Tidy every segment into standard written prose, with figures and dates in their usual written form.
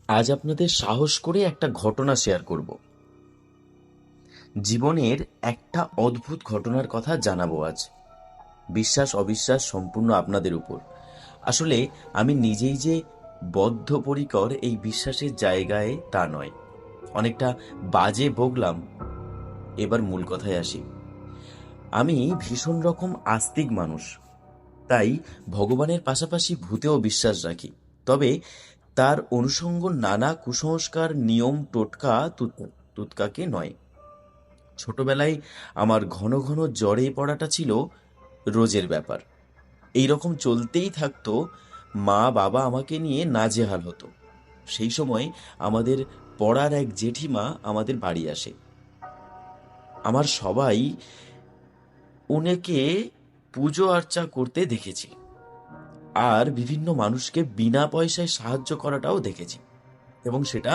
আজ আপনাদের সাহস করে একটা ঘটনা শেয়ার করব। জীবনের একটা অদ্ভুত ঘটনার কথা জানাবো আজ। বিশ্বাস অবিশ্বাস সম্পূর্ণ আপনাদের উপর। আসলে আমি নিজেই যে বদ্ধপরিকর এই বিশ্বাসের জায়গায় তা নয়, অনেকটা বাজে বকলাম। এবার মূল কথায় আসি। আমি ভীষণ রকম আস্তিক মানুষ, তাই ভগবানের পাশাপাশি ভূতেও বিশ্বাস রাখি। তবে তার অনুষঙ্গ নানা কুসংস্কার, নিয়ম, টোটকা, তুৎকাকে নয়। ছোটবেলায় আমার ঘন ঘন জ্বরে পড়াটা ছিল রোজের ব্যাপার। এই রকম চলতেই থাকতো। মা বাবা আমাকে নিয়ে নাজেহাল হতো। সেই সময় আমাদের পড়ার এক জেঠিমা আমাদের বাড়ি আসে। আমার সবাই উনাকে পুজো আর্চা করতে দেখেছি, আর বিভিন্ন মানুষকে বিনা পয়সায় সাহায্য করাটাও দেখেছি, এবং সেটা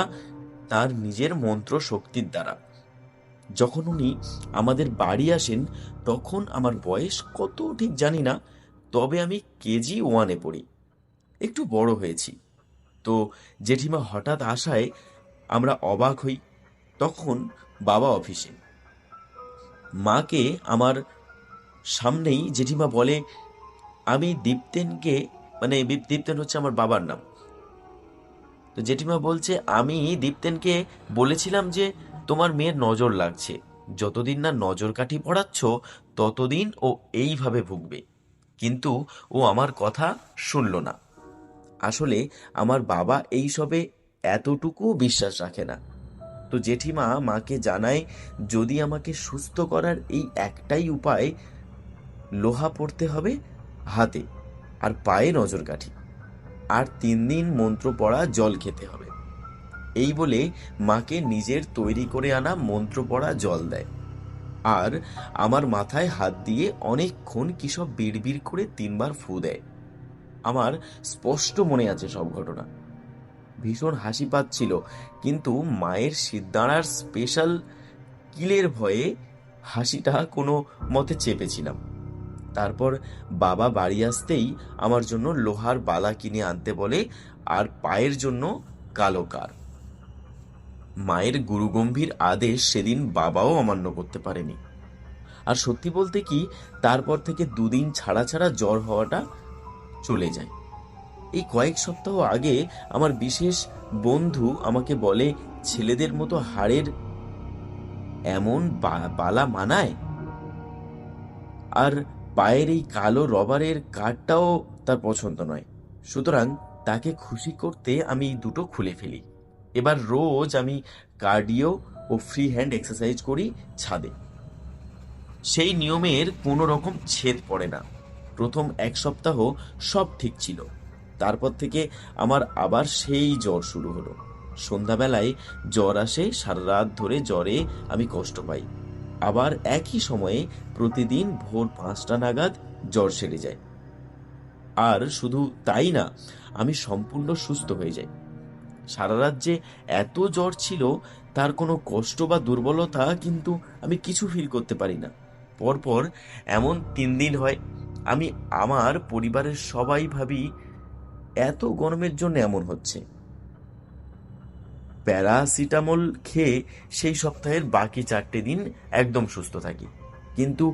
তার নিজের মন্ত্র শক্তির দ্বারা। যখন উনি আমাদের বাড়ি আসেন, তখন আমার বয়স কত ঠিক জানি না, তবে আমি KG 1-এ পড়ি। একটু বড় হয়েছি। তো জেঠিমা হঠাৎ আসায় আমরা অবাক হই। তখন বাবা অফিসে। মাকে আমার সামনেই জেঠিমা বলে, আমি দীপ্তেনকে, মানে দীপ্তেন হচ্ছে আমার বাবার নাম। তো জেঠিমা বলছে, আমি দীপ্তেনকে বলেছিলাম যে তোমার মেয়ের নজর লাগছে, যতদিন না নজর কাঠি পড়াচ্ছ ততদিন ও এইভাবে ভুগবে। কিন্তু ও আমার কথা শুনল না। আসলে আমার বাবা এইসবে এতটুকু বিশ্বাস রাখে না। তো জেঠিমা মাকে জানায়, যদি আমাকে সুস্থ করার এই একটাই উপায়, লোহা পড়তে হবে হাতে আর পায়ে নজর কাঠি, আর 3 দিন মন্ত্র পড়া জল খেতে হবে। এই বলে মাকে নিজের তৈরি করে আনা মন্ত্র পড়া জল দেয়, আর আমার মাথায় হাত দিয়ে অনেকক্ষণ কিসব বিড়বিড় করে 3বার ফু দেয়। আমার স্পষ্ট মনে আছে সব ঘটনা। ভীষণ হাসি পাচ্ছিল, কিন্তু মায়ের সিদ্ধাঁড়ার স্পেশাল কিলের ভয়ে হাসিটা কোনো মতে চেপেছিলাম। তারপর বাবা বাড়ি আসতেই আমার জন্য লোহার বালা কিনে আনতে বলে, আর পায়ের জন্য কালো কার। মায়ের গুরুগম্ভীর আদেশ সেদিন বাবাও অমান্য করতে পারেনি। আর সত্যি বলতে কি, তারপর থেকে 2 দিন ছাড়া ছাড়া জ্বর হওয়াটা চলে যায়। এই কয়েক সপ্তাহ আগে আমার বিশেষ বন্ধু আমাকে বলে, ছেলেদের মতো হাড়ের এমন বালা মানায়, আর পায়ের এই কালো রবারের কাঠটাও তার পছন্দ নয়। সুতরাং তাকে খুশি করতে আমি এই দুটো খুলে ফেলি। এবার রোজ আমি কার্ডিও ও ফ্রি হ্যান্ড এক্সারসাইজ করি ছাদে। সেই নিয়মের কোনো রকম ছেদ পড়ে না। প্রথম 1 সপ্তাহ সব ঠিক ছিল। তারপর থেকে আমার আবার সেই জ্বর শুরু হলো। সন্ধ্যাবেলায় জ্বর আসে, সারা রাত ধরে জ্বরে আমি কষ্ট পাই। আবার একই সময়ে প্রতিদিন ভোর 5টা নাগাদ জ্বর সেরে যায়। আর শুধু তাই না, আমি সম্পূর্ণ সুস্থ হয়ে যাই। সারা রাত যে এত জ্বর ছিল, তার কোনো কষ্ট বা দুর্বলতা কিন্তু আমি কিছু ফিল করতে পারি না। পরপর এমন 3 দিন হয়। আমি আমার পরিবারের সবাই ভাবি এত গরমের জন্য এমন হচ্ছে। প্যারাসিটামল খেয়ে সেই সপ্তাহের বাকি 4টে দিন একদম সুস্থ থাকি। কিন্তু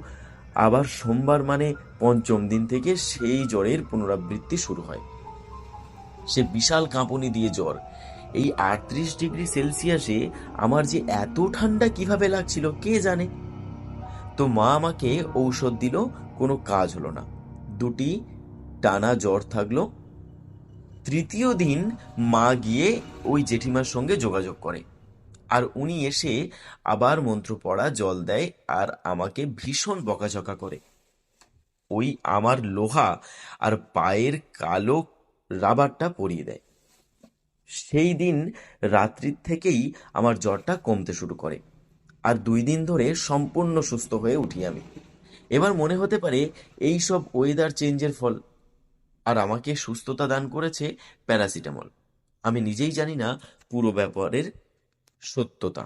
আবার সোমবার মানে 5ম দিন থেকে সেই জ্বরের পুনরাবৃত্তি শুরু হয়। সে বিশাল কাঁপুনি দিয়ে জ্বর। এই 38 ডিগ্রি সেলসিয়াসে আমার যে এত ঠান্ডা কিভাবে লাগছিল কে জানে। তো মা আমাকে ঔষধ দিল, কোনো কাজ হলো না। 2টি টানা জ্বর থাকলো। 3য় দিন মা গিয়ে ওই জেঠিমার সঙ্গে যোগাযোগ করে, আর উনি এসে আবার মন্ত্র পড়া জল দেয়, আর আমাকে ভীষণ বকাঝকা করে। ওই আমার লোহা আর পায়ের কালো রাবারটা পরিয়ে দেয়। সেই দিন রাত্রির থেকেই আমার জ্বরটা কমতে শুরু করে, আর 2 দিন ধরে সম্পূর্ণ সুস্থ হয়ে উঠি আমি। এবার মনে হতে পারে এই সব ওয়েদার চেঞ্জের ফল, আর আমাকে সুস্থতা দান করেছে প্যারাসিটামল। আমি নিজেই জানি না পুরো ব্যাপারের সত্যতা।